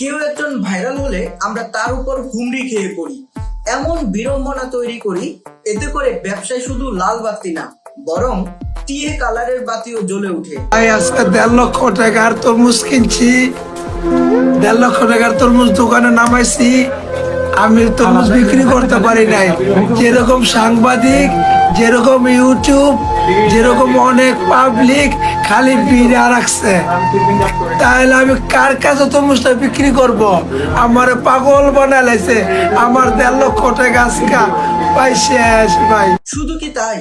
কেউ একজন ভাইরাল হলে আমরা তার উপর হুমড়ি খেয়ে পড়ি, এমন বিড়ম্বনা তৈরি করি, এতে করে ব্যবসায় শুধু লাল বাতি না বরং টিয়ে কালারের বাতিও জ্বলে উঠে। আজকে 1.5 লক্ষ টাকার তরমুজ কিনছি, 1.5 লক্ষ টাকার তরমুজ দোকানে নামাইছি। আমি তরমুজ বিক্রি করতে পারি নাই। যেরকম সাংবাদিক, যেরকম ইউটিউব, যেরকম অনেক পাবলিক খালি বিড়া রাখছে, তাহলে আমি কার কাছে তরমুজটা বিক্রি করব? আমার পাগল বানাইছে। আমার 1.5 লক্ষ টাকা আজকে পাইছে ভাই। শুধু কি তাই,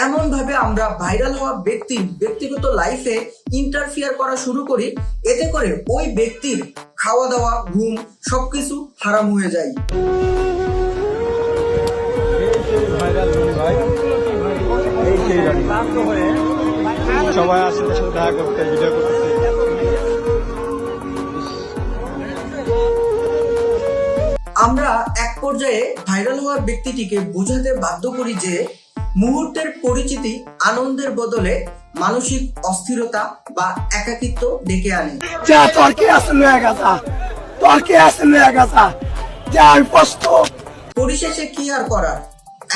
এমন ভাবে আমরা ভাইরাল হওয়া ব্যক্তির ব্যক্তিগত লাইফে ইন্টারফিয়ার করা শুরু করি, এতে করে ওই ব্যক্তির খাওয়া দাওয়া, ঘুম সবকিছু হারাম হয়ে যায়। সবাই আসলে দেখা করতে ভিডিও করতেছে। আমরা এক পর্যায়ে ভাইরাল হওয়া ব্যক্তিটিকে বোঝাতে বাধ্য করি যে মুহূর্তের পরিচিতি আনন্দের বদলে মানসিক অস্থিরতা বা একাকিত্ব ডেকে আনে। পরিশেষে কি আর করার,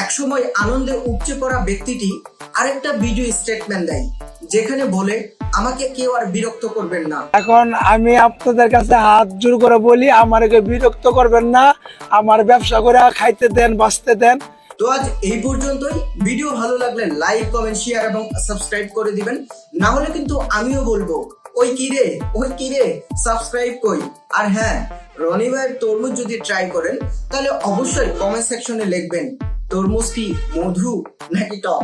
একসময় আনন্দে উপচে পড়া ব্যক্তিটি আরেকটা ভিডিও স্টেটমেন্ট দেয়, যেখানে বলে আমাকে কেউ আর বিরক্ত করবেন না। এখন আমি আপনাদের কাছে হাত জোর করে বলি, আমাকে বিরক্ত করবেন না, আমার ব্যবসা করে খাইতে দেন, বাঁচতে দেন। তো আজ এই পর্যন্তই। ভিডিও ভালো লাগলে লাইক, কমেন্ট, শেয়ার এবং সাবস্ক্রাইব করে দিবেন, না হলে কিন্তু আমিও বলবো ওই কিরে সাবস্ক্রাইব কই। আর হ্যাঁ, রনি ভাইয়ের তরমুজ যদি ট্রাই করেন তাহলে অবশ্যই কমেন্ট সেকশনে লিখবেন তরমুজ কি মধু নাকি টক।